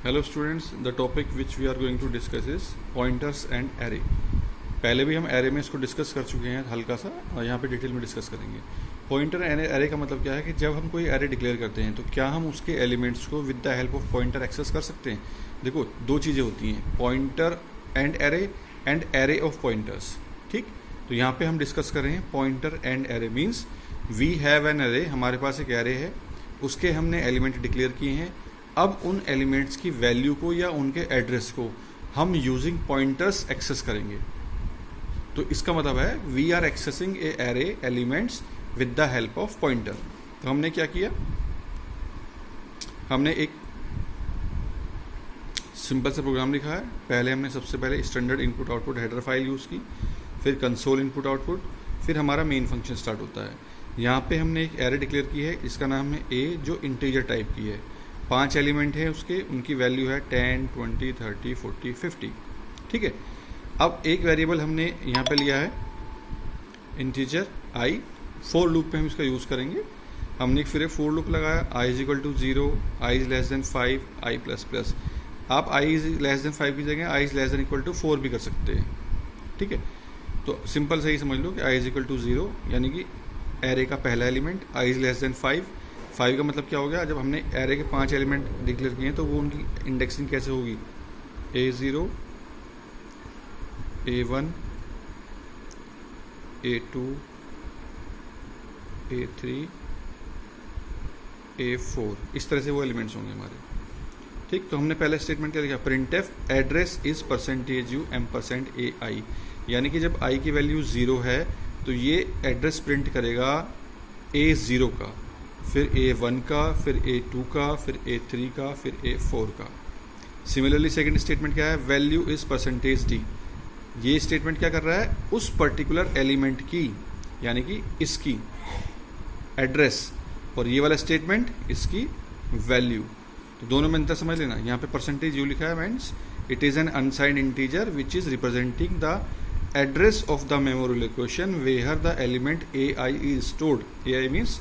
Hello students, the topic which we are going to discuss is pointers and array. पहले भी हम array में इसको डिस्कस कर चुके हैं हल्का सा, और यहाँ पे डिटेल में डिस्कस करेंगे। पॉइंटर एंड एरे का मतलब क्या है कि जब हम कोई एरे डिक्लेयर करते हैं तो क्या हम उसके एलिमेंट्स को with the help of pointer access कर सकते हैं। देखो, दो चीज़ें होती हैं, pointer and array of pointers. ठीक, तो यहाँ पे हम डिस्कस कर रहे हैं pointer and array means we have an array, हमारे पास एक एरे है, उसके हमने एलिमेंट डिक्लेयर किए हैं। अब उन एलिमेंट्स की वैल्यू को या उनके एड्रेस को हम यूजिंग पॉइंटर्स एक्सेस करेंगे। तो इसका मतलब है we are accessing a array elements with the help of pointer. तो हमने क्या किया, हमने एक सिंपल सा प्रोग्राम लिखा है। पहले हमने सबसे पहले standard input output header file use की, फिर कंसोल इनपुट आउटपुट, फिर हमारा मेन फंक्शन स्टार्ट होता है। यहाँ पे हमने एक एरे डिक्लेयर की है, इसका नाम है ए, जो इंटीजर टाइप की है। 5 एलिमेंट है उसके, उनकी वैल्यू है 10, 20, 30, 40, 50। ठीक है, अब एक वेरिएबल हमने यहाँ पे लिया है इंटीजर आई। फॉर लूप पे हम इसका यूज़ करेंगे। हमने फिर एक फॉर लूप लगाया, I is equal to 0, I is less than 5, I plus plus. आप आई इज लेस देन 5 की जगह I is less than equal to 4 भी कर सकते हैं। ठीक है, तो सिंपल सही समझ लो कि आई इज इक्वल टू 0 यानी कि एरे का पहला element, I is less than 5 का मतलब क्या हो गया, जब हमने एरे के 5 एलिमेंट डिक्लेयर किए हैं तो वो उनकी इंडेक्सिंग कैसे होगी, A0, A1, A2, A3, A4, इस तरह से वो एलिमेंट्स होंगे हमारे। ठीक, तो हमने पहले स्टेटमेंट क्या लिखा, प्रिंटफ एड्रेस इज %u&AI, यानी कि जब i की वैल्यू 0 है तो ये एड्रेस प्रिंट करेगा A0 का, फिर A1 का, फिर A2 का, फिर A3 का, फिर A4 का। सिमिलरली सेकंड स्टेटमेंट क्या है, वैल्यू इज %d। ये स्टेटमेंट क्या कर रहा है, उस पर्टिकुलर एलिमेंट की यानी कि इसकी एड्रेस, और ये वाला स्टेटमेंट इसकी वैल्यू। तो दोनों में अंतर समझ लेना। यहाँ पे %u लिखा है means it is an unsigned integer which is representing the address of the memory location where the element AI is stored. AI means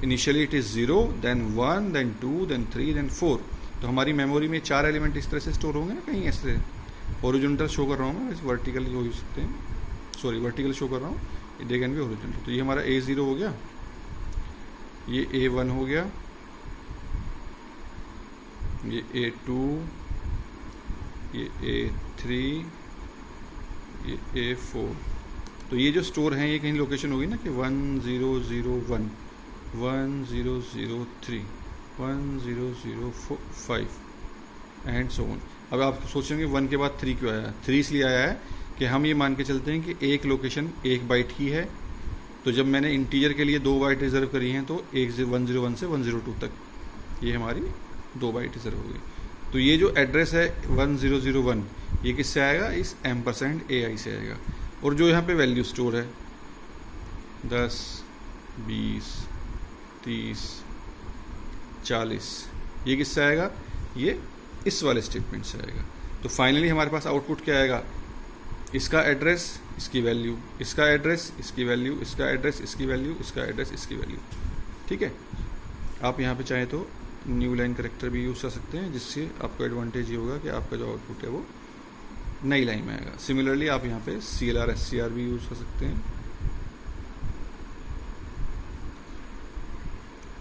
initially it is 0, then 1, then 2, then 3, then 4। तो हमारी memory में 4 element इस तरह से store होंगे ना, कहीं ऐसे ओरिजिनल शो कर रहा हूँ मैं, वर्टिकल हो सकते हैं, सॉरी वर्टिकल शो कर रहा हूँ, दे कैन भी ओरिजिनल। तो ये हमारा A0 हो गया, ये A1 हो गया, ये A2, ये A3, ये A4। तो ये जो स्टोर हैं ये कहीं लोकेशन होगी ना कि 1001, 1003, 1005 एंड सो ऑन। अब आप सोचेंगे 1 के बाद 3 क्यों आया। 3 इसलिए आया है कि हम ये मान के चलते हैं कि एक लोकेशन 1 बाइट की है, तो जब मैंने इंटीजर के लिए 2 बाइट रिजर्व करी हैं तो 101 से 102 तक ये हमारी 2 बाइट रिजर्व हो गई। तो ये जो एड्रेस है 1001 ये किससे आएगा, इस %AI से आएगा। और जो यहाँ पे वैल्यू स्टोर है 10, 20, 30, 40, ये किससे आएगा, ये इस वाले स्टेटमेंट से आएगा। तो फाइनली हमारे पास आउटपुट क्या आएगा, इसका एड्रेस, इसकी वैल्यू, इसका एड्रेस, इसकी वैल्यू, इसका एड्रेस, इसकी वैल्यू, इसका एड्रेस, इसकी वैल्यू। ठीक है, आप यहाँ पे चाहें तो न्यू लाइन करेक्टर भी यूज़ कर सकते हैं, जिससे आपको एडवांटेज ये होगा कि आपका जो आउटपुट है वो नई लाइन में आएगा। सिमिलरली आप यहाँ पे CLR SCR भी यूज़ कर सकते हैं,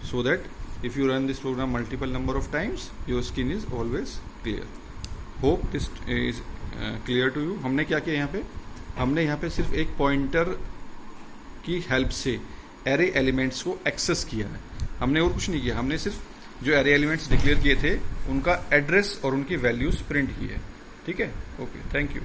so that if you run this program multiple number of times your skin is always clear. Hope this is clear to you. हमने क्या किया यहाँ पे, हमने यहाँ पे सिर्फ एक पॉइंटर की हेल्प से एरे एलिमेंट्स को एक्सेस किया है, हमने और कुछ नहीं किया। हमने सिर्फ जो एरे एलिमेंट्स डिक्लेयर किए थे उनका एड्रेस और उनकी वैल्यूज प्रिंट की है। ठीक है, ओके, थैंक यू।